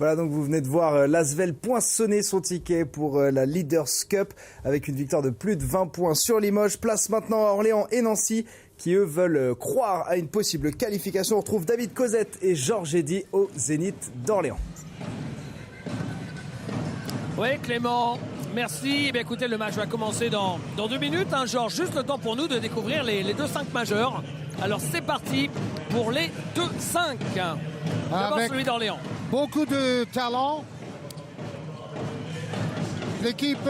Voilà, donc vous venez de voir l'Asvel poinçonner son ticket pour la Leaders Cup avec une victoire de plus de 20 points sur Limoges. Place maintenant à Orléans et Nancy qui, eux, veulent croire à une possible qualification. On retrouve David Cosette et Georges Eddy au Zénith d'Orléans. Oui, Clément, merci. Eh bien, écoutez, le match va commencer dans 2 minutes. Hein, Georges, juste le temps pour nous de découvrir les 2-5 majeurs. Alors, c'est parti pour les 2-5. D'abord, celui d'Orléans. Beaucoup de talent. L'équipe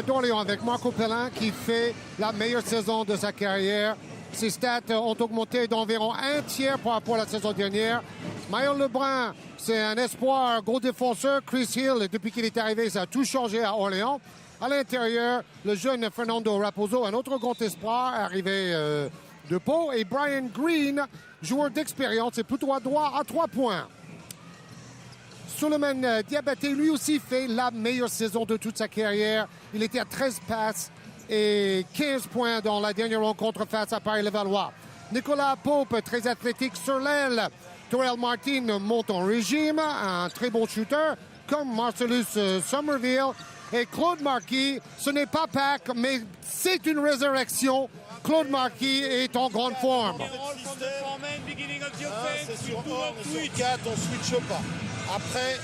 d'Orléans avec Marco Pellin qui fait la meilleure saison de sa carrière. Ses stats ont augmenté d'environ 1/3 par rapport à la saison dernière. Maël Lebrun, c'est un espoir, gros défenseur. Chris Hill, depuis qu'il est arrivé, ça a tout changé à Orléans. À l'intérieur, le jeune Fernando Raposo, un autre grand espoir, arrivé de Pau. Et Brian Green, joueur d'expérience et plutôt à droit à 3 points. Suleiman Diabaté, lui aussi, fait la meilleure saison de toute sa carrière. Il était à 13 passes et 15 points dans la dernière rencontre face à Paris-Levallois. Nicolas Pope, très athlétique sur l'aile. Terrell Martin monte en régime, un très bon shooter, comme Marcellus Somerville. Et Claude Marquis, ce n'est pas Pâques, mais c'est une résurrection. Claude Marquis est en grande forme. C'est sur 4, on ne switche pas. Après,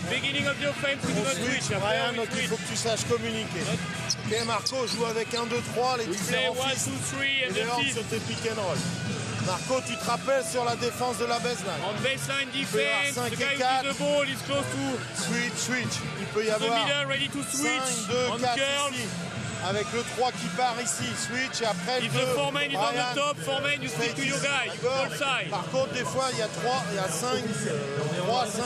on switch, Brian, donc il faut que tu saches communiquer. Ok, Marco joue avec 1, 2, 3, les différents fils, et dehors sur tes pick and roll. Marco, tu te rappelles sur la défense de la baseline. On baseline defense, 5 the guy et who 4. is the ball is close to Switch. Il peut y the avoir middle, ready to switch. 5, 2, on 4 curl. ici. Avec le 3 qui part ici, switch, et après le If 2. the foreman is on Brian, the top, foreman, you stick to your guy, you d'accord. all side. Par contre, des fois, il y a 3, il y a 5, 3, 5,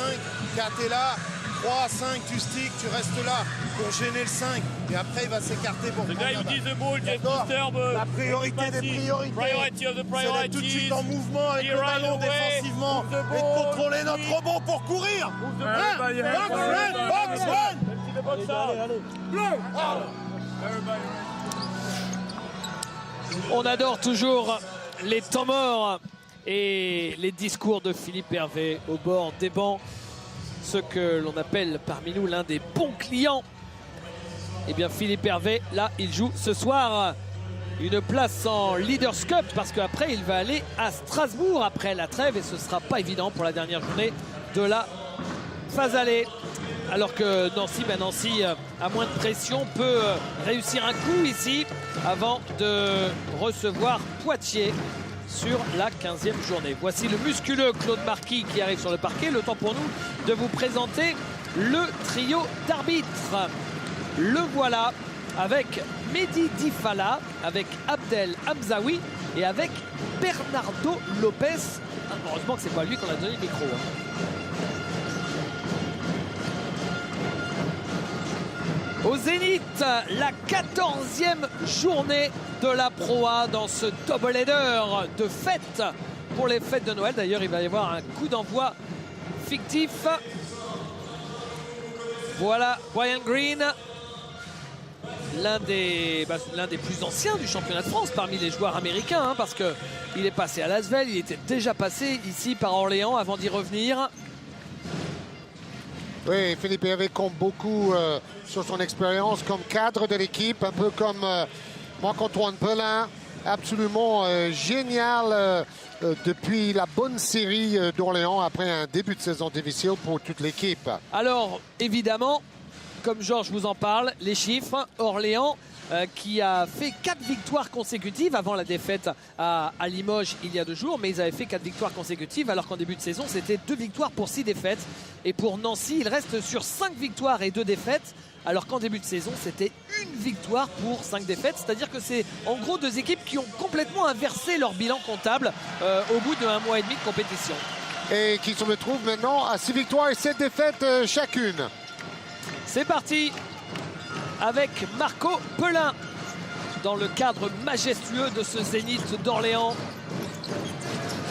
4 est là, 3, 5, tu sticks, tu restes là pour gêner le 5. Et après, il va s'écarter pour The prendre guy la who balle. gives the ball just D'accord. disturb La priorité des priorités. Priority of the C'est d'être priorities. tout de suite en mouvement avec He le run ballon away, défensivement move the et de ball, contrôler notre switch. rebond pour courir. Move the Hein? ball. Box, run, box, run. See the box out. On adore toujours les temps morts et les discours de Philippe Hervé au bord des bancs. Ce que l'on appelle parmi nous l'un des bons clients. Eh bien, Philippe Hervé, là, il joue ce soir une place en Leaders Cup parce qu'après, il va aller à Strasbourg après la trêve et ce ne sera pas évident pour la dernière journée de la phase aller. Alors que Nancy, à moins de pression, peut réussir un coup ici avant de recevoir Poitiers sur la 15e journée. Voici le musculeux Claude Marquis qui arrive sur le parquet. Le temps pour nous de vous présenter le trio d'arbitres. Le voilà avec Mehdi Difala, avec Abdel Hamzaoui et avec Bernardo Lopez. Heureusement que c'est pas lui qu'on a donné le micro. Au Zénith, la 14e journée de la Pro A dans ce double-header de fête pour les fêtes de Noël. D'ailleurs, il va y avoir un coup d'envoi fictif. Voilà Brian Green, l'un des plus anciens du championnat de France parmi les joueurs américains, hein, parce qu'il est passé à l'Asvel, il était déjà passé ici par Orléans avant d'y revenir. Oui, Philippe Hervé compte beaucoup sur son expérience comme cadre de l'équipe, un peu comme Marc-Antoine Pellin, absolument génial depuis la bonne série d'Orléans après un début de saison difficile pour toute l'équipe. Alors, évidemment, comme Georges vous en parle, les chiffres, Orléans qui a fait 4 victoires consécutives avant la défaite à Limoges il y a 2 jours, mais ils avaient fait 4 victoires consécutives alors qu'en début de saison c'était 2 victoires pour 6 défaites. Et pour Nancy, il reste sur 5 victoires et 2 défaites, alors qu'en début de saison c'était 1 victoire pour 5 défaites. C'est-à-dire que c'est en gros 2 équipes qui ont complètement inversé leur bilan comptable au bout d'1 mois et demi de compétition. Et qui se retrouvent maintenant à 6 victoires et 7 défaites chacune. C'est parti avec Marco Pellin dans le cadre majestueux de ce Zénith d'Orléans.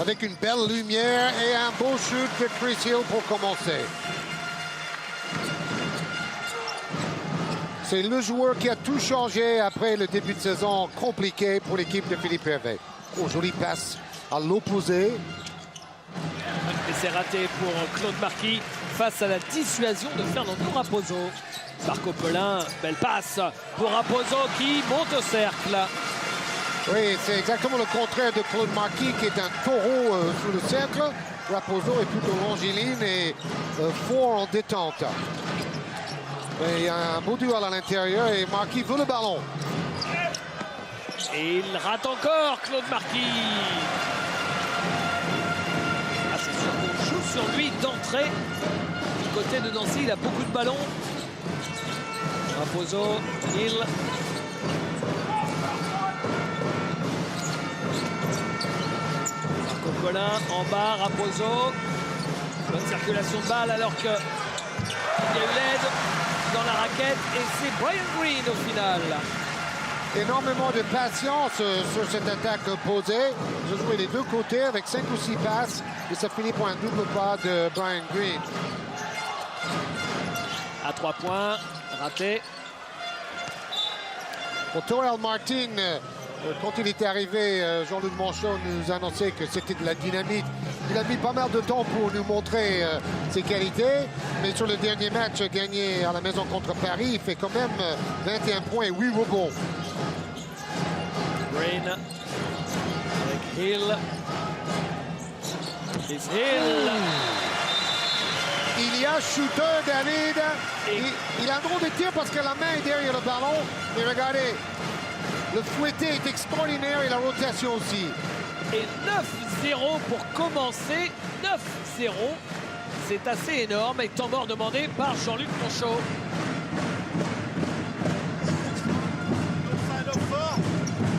Avec une belle lumière et un beau shoot de Chris Hill pour commencer. C'est le joueur qui a tout changé après le début de saison compliqué pour l'équipe de Philippe Hervé. Oh, jolie passe à l'opposé. c'est raté pour Claude Marquis face à la dissuasion de Fernando Raposo. Marco Pelin, belle passe pour Raposo qui monte au cercle. Oui, c'est exactement le contraire de Claude Marquis qui est un taureau sous le cercle. Raposo est plutôt longiligne et fort en détente. Mais il y a un beau duel à l'intérieur et Marquis veut le ballon. Et il rate encore Claude Marquis. Ah, c'est sûr qu'on joue sur lui d'entrée. Du côté de Nancy, il a beaucoup de ballons. Raposo, Hill. Marco Pelin en bas, Raposo. Bonne circulation de balle alors que il y a eu l'aide dans la raquette et c'est Brian Green au final. Énormément de patience sur cette attaque posée. Ils ont joué les deux côtés avec 5 ou 6 passes et ça finit pour un double pas de Brian Green. À 3 points, raté. Pour Terrell Martin, quand il était arrivé, Jean-Luc Manchot nous annonçait que c'était de la dynamite. Il a mis pas mal de temps pour nous montrer ses qualités, mais sur le dernier match gagné à la maison contre Paris, il fait quand même 21 points et 8 rebonds. Green avec Hill. It's Hill. Il y a shooter, David. Il a un drôle de tir parce que la main est derrière le ballon. Mais regardez, le fouetté est extraordinaire et la rotation aussi. Et 9-0 pour commencer. 9-0. C'est assez énorme. Et temps mort demandé par Jean-Luc Monchot.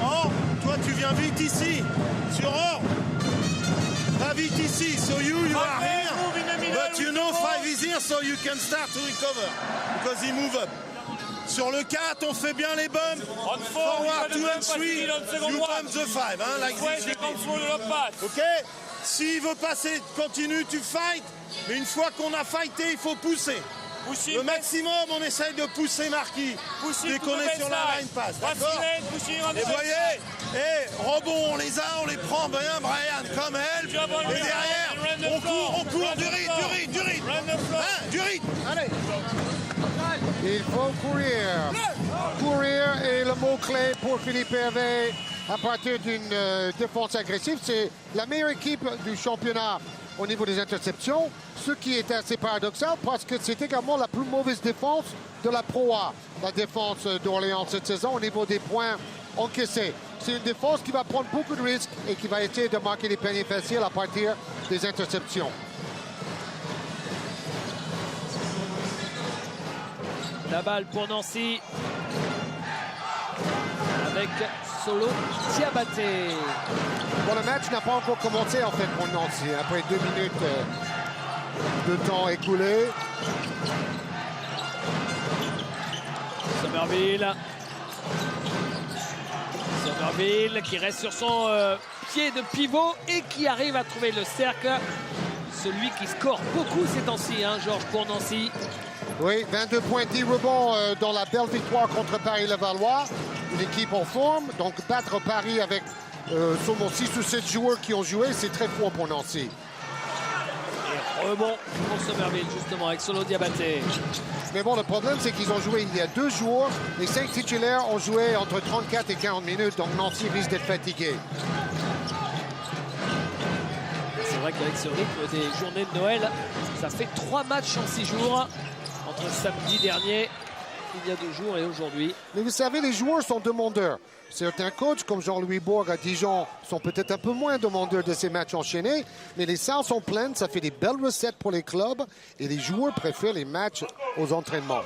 Or, toi tu viens vite ici. Sur Or. Pas vite ici. So you are here. But you know 5 is here, so you can start to recover. Because he move up. Sur le 4, on fait bien les bumps. Forward 2 and 3. You bump the 5. Hein, like this. Ok. S'il veut passer, continue, tu fight. Mais une fois qu'on a fighté, il faut pousser. Le maximum, on essaye de pousser Marquis. Dès qu'on est sur la line pass. D'accord. Et voyez, rebond, on les a, on les prend bien, Brian, comme elle. Et derrière, on court, du rythme. Hein, du rythme. Allez. Il faut courir. Courir est le mot-clé pour Philippe Hervé à partir d'une défense agressive. C'est la meilleure équipe du championnat au niveau des interceptions, ce qui est assez paradoxal parce que c'est également la plus mauvaise défense de la Pro A, la défense d'Orléans cette saison au niveau des points encaissés. C'est une défense qui va prendre beaucoup de risques et qui va essayer de marquer des paniers faciles à partir des interceptions. La balle pour Nancy. Avec Solo Diabaté. Bon, le match n'a pas encore commencé en fait pour Nancy. Après 2 minutes de temps écoulé. Somerville qui reste sur son pied de pivot et qui arrive à trouver le cercle. Celui qui score beaucoup ces temps-ci, hein, Georges, pour Nancy. Oui, 22 points, 10 rebonds dans la belle victoire contre Paris-Levallois. Une équipe en forme, donc battre Paris avec seulement 6 ou 7 joueurs qui ont joué, c'est très fort pour Nancy. Et rebond pour Somerville, justement, avec Solo Diabaté. Mais bon, le problème, c'est qu'ils ont joué il y a 2 jours. Les 5 titulaires ont joué entre 34 et 40 minutes, donc Nancy risque d'être fatigué. C'est vrai qu'avec ce rythme des journées de Noël, ça fait 3 matchs en 6 jours. Entre samedi dernier, il y a 2 jours, et aujourd'hui. Mais vous savez, les joueurs sont demandeurs. Certains coachs, comme Jean-Louis Bourg à Dijon, sont peut-être un peu moins demandeurs de ces matchs enchaînés. Mais les salles sont pleines, ça fait des belles recettes pour les clubs. Et les joueurs préfèrent les matchs aux entraînements.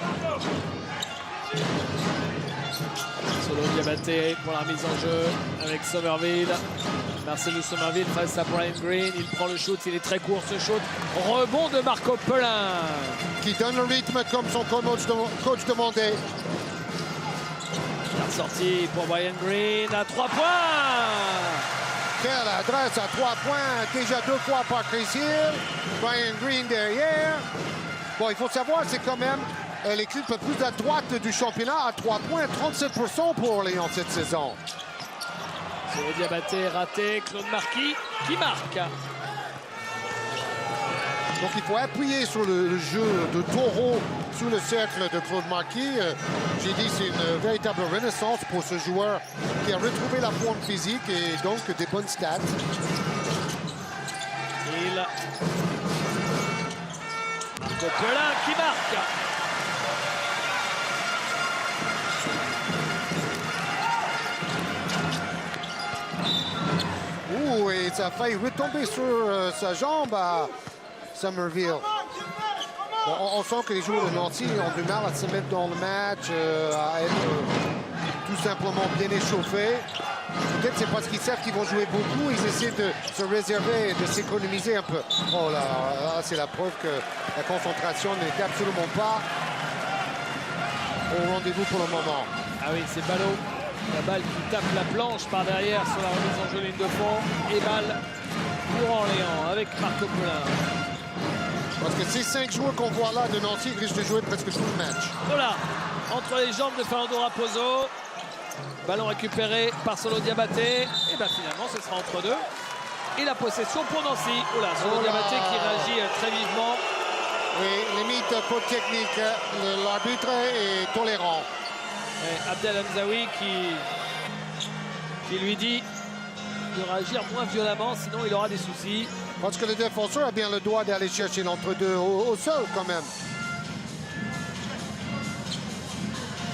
Solo Diabaté pour la mise en jeu avec Somerville. Marcellus Somerville face à Brian Green. Il prend le shoot, il est très court ce shoot. Rebond de Marco Pelin. Qui donne le rythme comme son coach demandait. La sortie pour Brian Green à 3 points. Quelle adresse à 3 points. Déjà 2 fois par Chris Hill. Brian Green derrière. Bon, il faut savoir, c'est quand même l'équipe la plus à droite du championnat à 3 points. 37% pour Orléans cette saison. Solo Diabaté raté. Claude Marquis qui marque. Donc il faut appuyer sur le jeu de taureau sous le cercle de Claude Marquis. J'ai dit c'est une véritable renaissance pour ce joueur qui a retrouvé la forme physique et donc des bonnes stats. Marco Pelin qui marque. Ouh, et ça a failli retomber sur sa jambe à Somerville. Bon, on sent que les joueurs de Nancy ont du mal à se mettre dans le match, à être tout simplement bien échauffés. Peut-être c'est parce qu'ils savent qu'ils vont jouer beaucoup, ils essaient de se réserver et de s'économiser un peu. Oh là, c'est la preuve que la concentration n'est absolument pas au rendez-vous pour le moment. Ah oui, c'est Ballot. La balle qui tape la planche par derrière sur la remise en jeu ligne de fond. Et balle pour Orléans avec Marco Pelin. Parce que ces 5 joueurs qu'on voit là de Nancy risquent de jouer presque tout le match. Voilà, entre les jambes de Fernando Raposo. Ballon récupéré par Solo Diabaté. Et bien finalement, ce sera entre deux. Et la possession pour Nancy. Oula, Solo Diabaté qui réagit très vivement. Oui, limite faute technique. L'arbitre est tolérant. Et Abdel Hamzaoui qui lui dit de réagir moins violemment, sinon il aura des soucis. Parce que le défenseur a bien le droit d'aller chercher l'entre-deux au sol quand même.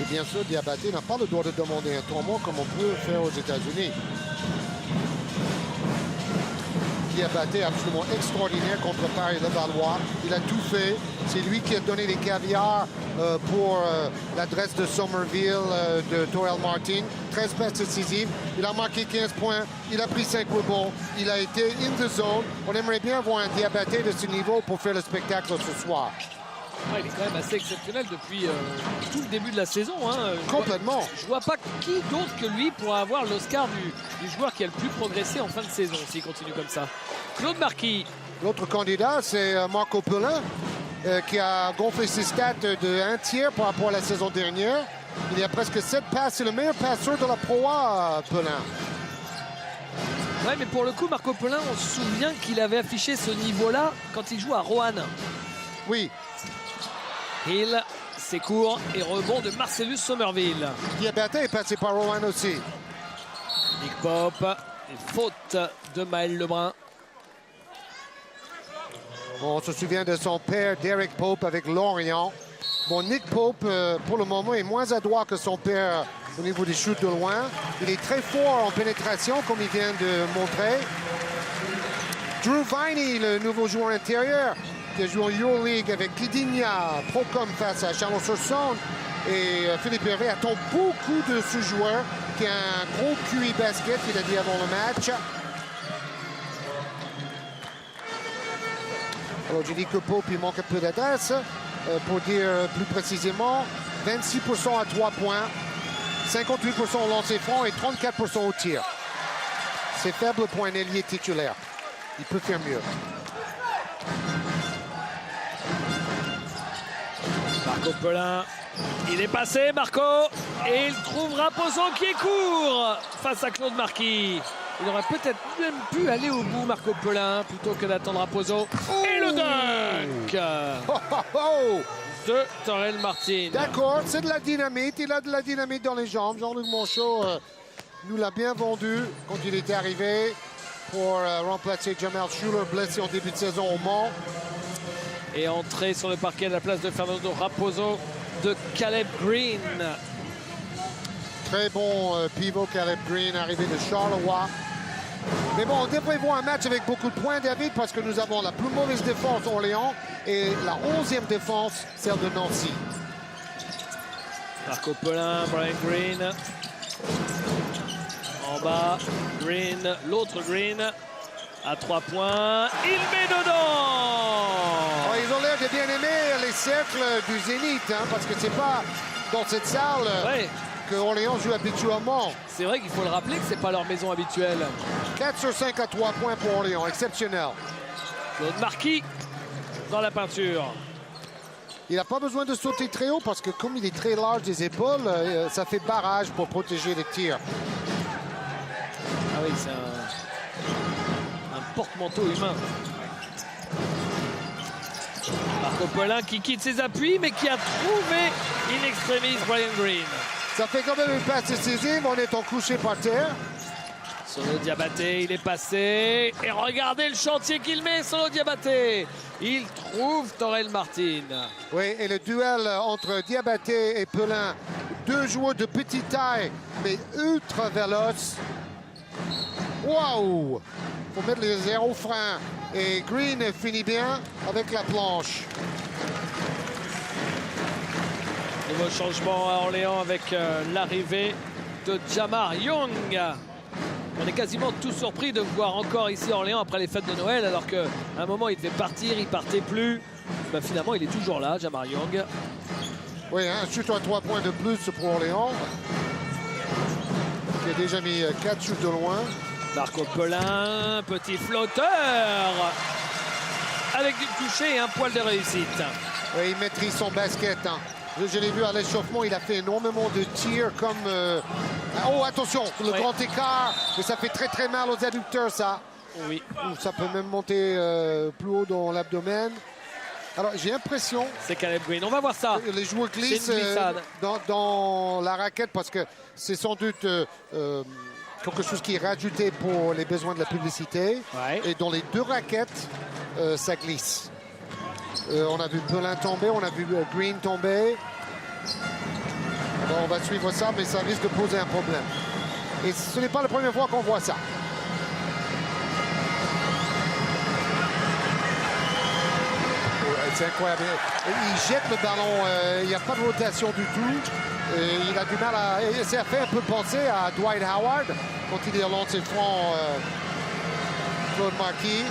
Et bien sûr, Diabaté n'a pas le droit de demander un tournoi comme on peut faire aux États-Unis. Diabaté absolument extraordinaire contre Paris-Levallois. Il a tout fait. C'est lui qui a donné les caviars pour l'adresse de Somerville, de Torel Martin. 13 passes décisives. Il a marqué 15 points. Il a pris 5 rebonds. Il a été in the zone. On aimerait bien voir un Diabaté de ce niveau pour faire le spectacle ce soir. Ouais, il est quand même assez exceptionnel depuis tout le début de la saison. Hein. Complètement. Je vois pas qui d'autre que lui pourra avoir l'Oscar du joueur qui a le plus progressé en fin de saison s'il continue comme ça. Claude Marquis. L'autre candidat, c'est Marco Pelin, qui a gonflé ses stats de 1 tiers par rapport à la saison dernière. Il a presque 7 passes. C'est le meilleur passeur de la Pro A, Pelin. Ouais, mais pour le coup, Marco Pelin, on se souvient qu'il avait affiché ce niveau-là quand il joue à Roanne. Oui. Hill, c'est court et rebond de Marcellus Somerville. Diabaté est passé par Rowan aussi. Nick Pope, et faute de Maël Lebrun. On se souvient de son père, Derek Pope, avec Lorient. Bon, Nick Pope, pour le moment, est moins adroit que son père au niveau des shoots de loin. Il est très fort en pénétration, comme il vient de montrer. Drew Viney, le nouveau joueur intérieur, qui a joué en Euroleague avec Kidinia, Procom face à Chalon-sur-Saône. Et Philippe Hervé attend beaucoup de ce joueur qui a un gros QI basket, il a dit avant le match. Alors j'ai dit que Pope, il manque un peu d'adresse. Pour dire plus précisément, 26% à 3 points, 58% au lancer franc et 34% au tir. C'est faible pour un ailier titulaire. Il peut faire mieux. Marco Pelin, il est passé, Marco, et il trouve Raposo qui est court face à Claude Marquis. Il aurait peut-être même pu aller au bout, Marco Pelin, plutôt que d'attendre Raposo. Oh, et le dunk de Torel Martin. D'accord, c'est de la dynamite. Il a de la dynamite dans les jambes. Jean-Luc Monchot nous l'a bien vendu quand il était arrivé pour remplacer Jamal Schuller, blessé en début de saison au Mans. Et entrée sur le parquet à la place de Fernando Raposo de Caleb Green. Très bon pivot Caleb Green, arrivé de Charleroi. Mais bon, on devrait voir un match avec beaucoup de points, David, parce que nous avons la plus mauvaise défense Orléans et la 11e défense, celle de Nancy. Marco Pelin, Brian Green. En bas, Green, l'autre Green. À 3 points, il met dedans. Oh, ils ont l'air de bien aimer les cercles du Zénith, hein, parce que c'est pas dans cette salle que Orléans joue habituellement. C'est vrai qu'il faut le rappeler que c'est pas leur maison habituelle. 4 sur 5 à 3 points pour Orléans, exceptionnel. Claude Marquis dans la peinture. Il n'a pas besoin de sauter très haut parce que comme il est très large des épaules, ça fait barrage pour protéger les tirs. Ah oui, c'est un porte-manteau humain. Marco Pelin qui quitte ses appuis, mais qui a trouvé in extremis Brian Green. Ça fait quand même une passe décisive, on est en couché par terre. Solo Diabaté, il est passé. Et regardez le chantier qu'il met, Solo Diabaté. Il trouve Torel Martin. Oui, et le duel entre Diabaté et Pelin, deux joueurs de petite taille, mais ultra véloces. Waouh! Faut mettre les zéro frein. Et Green finit bien avec la planche. Nouveau changement à Orléans avec l'arrivée de Jamar Young. On est quasiment tous surpris de voir encore ici à Orléans après les fêtes de Noël, alors qu'à un moment il devait partir, il partait plus. Ben, finalement il est toujours là, Jamar Young. Oui, un shoot à 3 points de plus pour Orléans, qui a déjà mis 4 shoots de loin. Marco Pelin, petit flotteur avec du toucher et un poil de réussite. Oui, il maîtrise son basket. Hein. Je l'ai vu à l'échauffement, il a fait énormément de tirs comme... Oh, attention, le grand écart. Et ça fait très très mal aux adducteurs, ça. Oui. Ça peut même monter plus haut dans l'abdomen. Alors, j'ai l'impression... C'est Caleb Green, on va voir ça. Les joueurs glissent dans la raquette parce que c'est sans doute quelque chose qui est rajouté pour les besoins de la publicité. Ouais. Et dans les deux raquettes, ça glisse. On a vu Pelin tomber, on a vu Green tomber. Bon, on va suivre ça, mais ça risque de poser un problème. Et ce n'est pas la première fois qu'on voit ça. C'est incroyable. Il jette le ballon, il n'y a pas de rotation du tout. Il a du mal à... Et ça fait un peu penser à Dwight Howard quand il est au lancer franc Claude Marquis,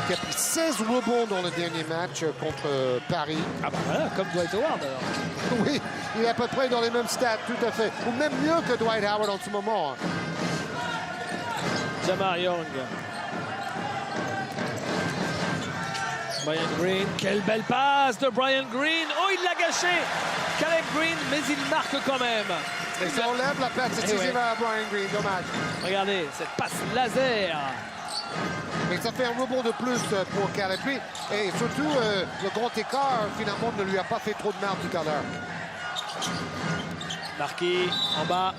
qui a pris 16 rebonds dans le dernier match contre Paris. Ah bah voilà, comme Dwight Howard alors. Oui, il est à peu près dans les mêmes stats, tout à fait. Ou même mieux que Dwight Howard en ce moment. Jamar Young. Brian Green, quelle belle passe de Brian Green. Oh, il l'a gâché, Caleb Green, mais il marque quand même. Et ça enlève la passe décisive à Brian Green, dommage. Regardez, cette passe laser. Mais ça fait un rebond de plus pour Caleb Green. Et surtout, le grand écart, finalement, ne lui a pas fait trop de mal tout à l'heure. Marquis, en bas.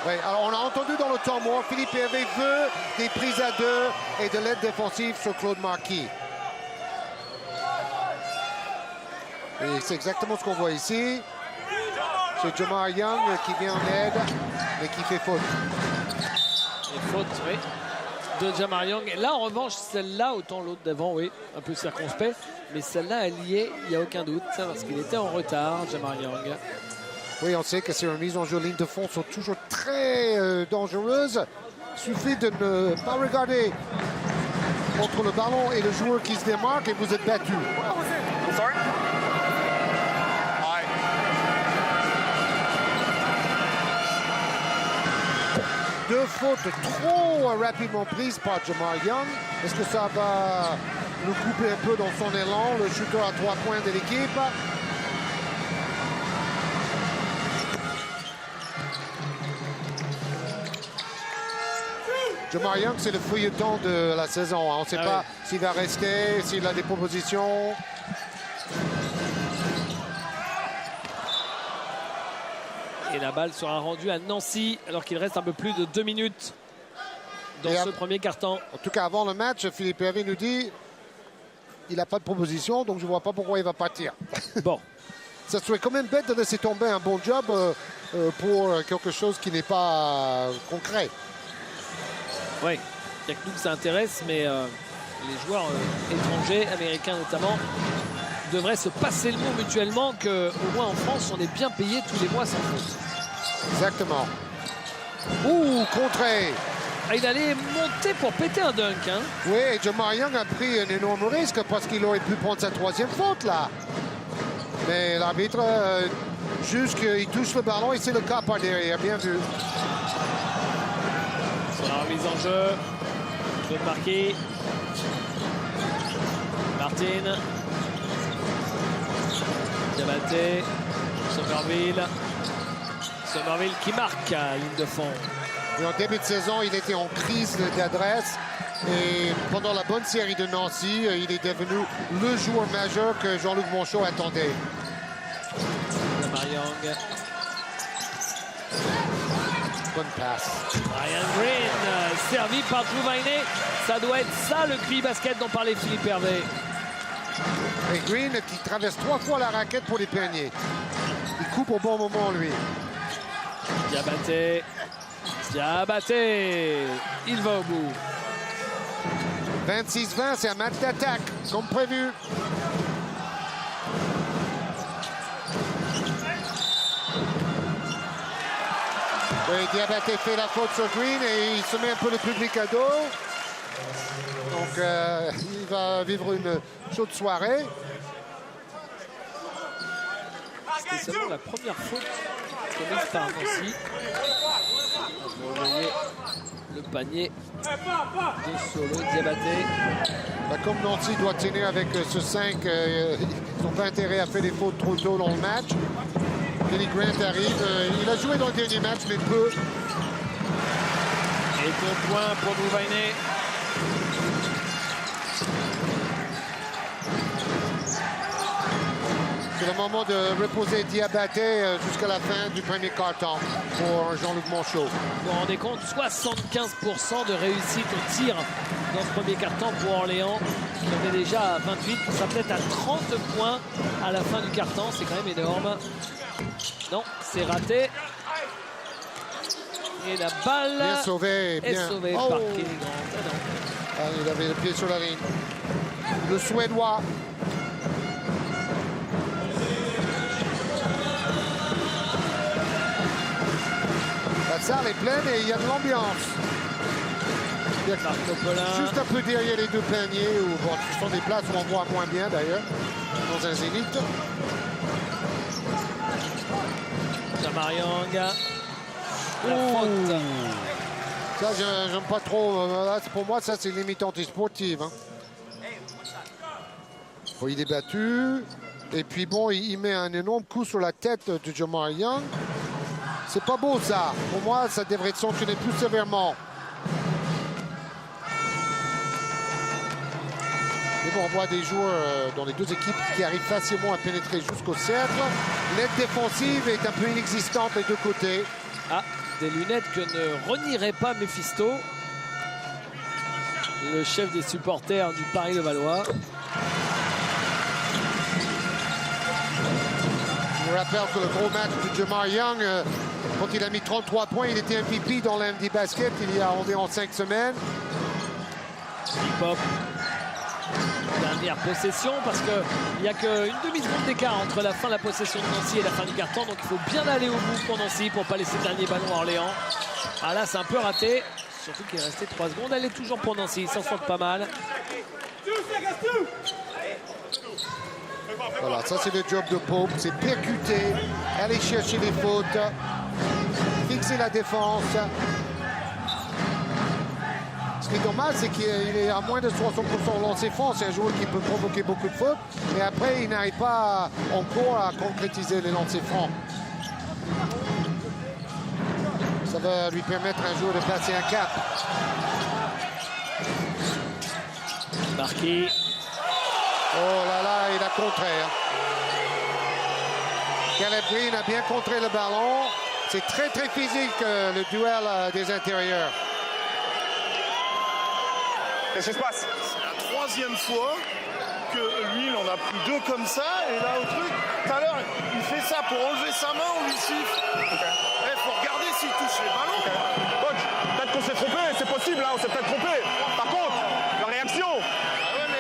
Oui, alors on a entendu dans le temps mort, Philippe Hervé veut des prises à deux et de l'aide défensive sur Claude Marquis. Et c'est exactement ce qu'on voit ici. C'est Jamar Young qui vient en aide, mais qui fait faute. Et faute, oui, de Jamar Young. Et là, en revanche, celle-là, autant l'autre d'avant, oui, un peu circonspect. Mais celle-là, elle y est, il n'y a aucun doute, parce qu'il était en retard, Jamar Young. Oui, on sait que ces remises en jeu ligne de fond sont toujours très dangereuses. Il suffit de ne pas regarder entre le ballon et le joueur qui se démarque et vous êtes battu. Deux fautes trop rapidement prises par Jamar Young. Est-ce que ça va nous couper un peu dans son élan, le shooter à 3 points de l'équipe? Jamar Young, c'est le feuilleton de la saison. On ne sait pas s'il va rester, s'il a des propositions. Et la balle sera rendue à Nancy, alors qu'il reste un peu plus de 2 minutes dans ce premier quart-temps. En tout cas, avant le match, Philippe Hervé nous dit il n'a pas de proposition, donc je ne vois pas pourquoi il va partir. Bon. Ça serait quand même bête de laisser tomber un bon job pour quelque chose qui n'est pas concret. Oui, il n'y a que nous que ça intéresse, mais les joueurs étrangers, américains notamment, devraient se passer le mot mutuellement qu'au moins en France, on est bien payé tous les mois sans faute. Exactement. Ouh, contré. Ah, il allait monter pour péter un dunk. Hein. Oui, et Jamar Young a pris un énorme risque parce qu'il aurait pu prendre sa 3e faute là. Mais l'arbitre, juste qu'il touche le ballon et c'est le cas par derrière. Bien vu. Sur la remise en jeu, Claude Marquis. Martin. Diabaté. Somerville qui marque à ligne de fond. Et en début de saison, il était en crise d'adresse. Et pendant la bonne série de Nancy, il est devenu le joueur majeur que Jean-Luc Monchot attendait. Mariang. Bonne passe. Ryan Green, servi par Drew Viney. Ça doit être ça le QI basket dont parlait Philippe Hervé. Et Green qui traverse 3 fois la raquette pour les paniers. Il coupe au bon moment, lui. Diabaté. Diabaté. Il va au bout. 26-20, c'est un match d'attaque, comme prévu. Et Diabaté fait la faute sur Green et il se met un peu le public à dos. Donc il va vivre une chaude soirée. C'était seulement la première faute commise par Nancy. Vous voyez le panier de Solo, Diabaté. Bah, comme Nancy doit tenir avec ce 5, ils n'ont pas intérêt à faire des fautes trop tôt dans le match. Kenny Grant arrive, il a joué dans le dernier match, mais peu. Et bon point pour Drew Viney. C'est le moment de reposer Diabaté jusqu'à la fin du premier quart-temps pour Jean-Luc Monchot. Vous vous rendez compte, 75% de réussite au tir dans ce premier quart-temps pour Orléans, qui en est déjà à 28, qui sera peut-être à 30 points à la fin du quart-temps. C'est quand même énorme. Non, c'est raté. Et la balle Bien sauvé, est bien. sauvée Oh. par Kenny Grant. Ah non. Ah, il avait le pied sur la ligne. Le Suédois. La salle est pleine et il y a de l'ambiance. Marco Polin. Juste un peu derrière les deux paniers, où bon, ce sont des places où on voit moins bien d'ailleurs, dans un zénith. Jamariang. La faute. Ça, j'aime pas trop. Pour moi, ça, c'est limite anti-sportive. Hein. Bon, il est battu. Et puis, bon, il met un énorme coup sur la tête de Jamar Young. C'est pas beau, ça. Pour moi, ça devrait être sanctionné plus sévèrement. Mais bon, on voit des joueurs dans les deux équipes qui arrivent facilement à pénétrer jusqu'au cercle. L'aide défensive est un peu inexistante des deux côtés. Ah, des lunettes que ne renierait pas Mephisto, le chef des supporters du Paris-Levallois. Je me rappelle que le gros match de Jamar Young, quand il a mis 33 points, il était MVP dans l'MD Basket il y a environ 5 semaines. Hip-hop. Dernière possession, parce qu'il n'y a qu'une demi-seconde d'écart entre la fin de la possession de Nancy et la fin du carton. Donc il faut bien aller au bout pour Nancy pour ne pas laisser le dernier ballon à Orléans. Ah là, c'est un peu raté. Surtout qu'il est resté 3 secondes. Elle est toujours pour Nancy. Ils s'en sortent pas mal. Voilà, ça c'est le job de Pope. C'est percuter, aller chercher les fautes, fixer la défense. Ce qui est dommage, c'est qu'il est à moins de 60% au lancer franc. C'est un joueur qui peut provoquer beaucoup de fautes. Et après, il n'arrive pas encore à concrétiser les lancers francs. Ça va lui permettre un jour de passer un cap. Marquis. Oh là là, il a contré. Hein. Caleb Green a bien contré le ballon. C'est très très physique le duel des intérieurs. Qu'est-ce qui se passe? C'est la troisième fois que lui, il en a pris 2 comme ça. Et là, au truc, tout à l'heure, il fait ça pour enlever sa main, on lui siffle. Il faut regarder s'il touche les ballons. Coach, peut-être qu'on s'est trompé, c'est possible, hein, on s'est peut-être trompé. Par contre, la réaction,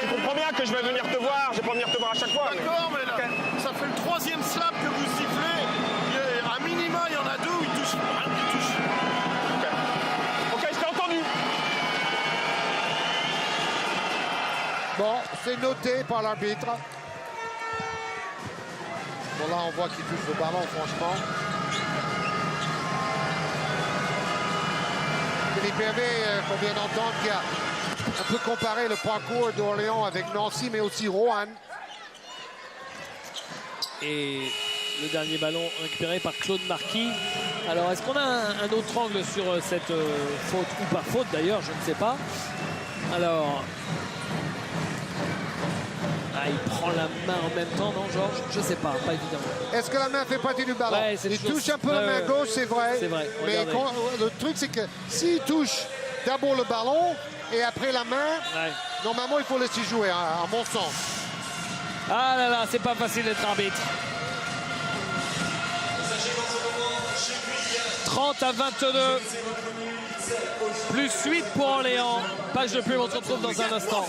tu comprends bien que je vais venir te voir, je vais pas venir te voir à chaque fois. D'accord, mais là, ça fait le 3e slap que vous sifflez. À minima, il y en a 2 où il touche. Ok, je t'ai entendu. Bon, c'est noté par l'arbitre. Bon, là, on voit qu'il touche le ballon, franchement. Philippe Hervé, qu'on vient d'entendre, qui a un peu comparé le parcours d'Orléans avec Nancy, mais aussi Roanne. Et le dernier ballon récupéré par Claude Marquis. Alors, est-ce qu'on a un autre angle sur cette faute ou pas faute d'ailleurs, je ne sais pas. Alors... Ah, il prend la main en même temps, non, Georges? Je sais pas, pas évident. Est-ce que la main fait partie du ballon? Ouais, il touche un peu la main gauche, c'est vrai. C'est vrai. Mais le truc, c'est que s'il touche d'abord le ballon et après la main, normalement, il faut laisser jouer, à mon sens. Ah là là, c'est pas facile d'être arbitre. 30-22. Plus 8 pour Orléans. Page de pub, on se retrouve dans un instant.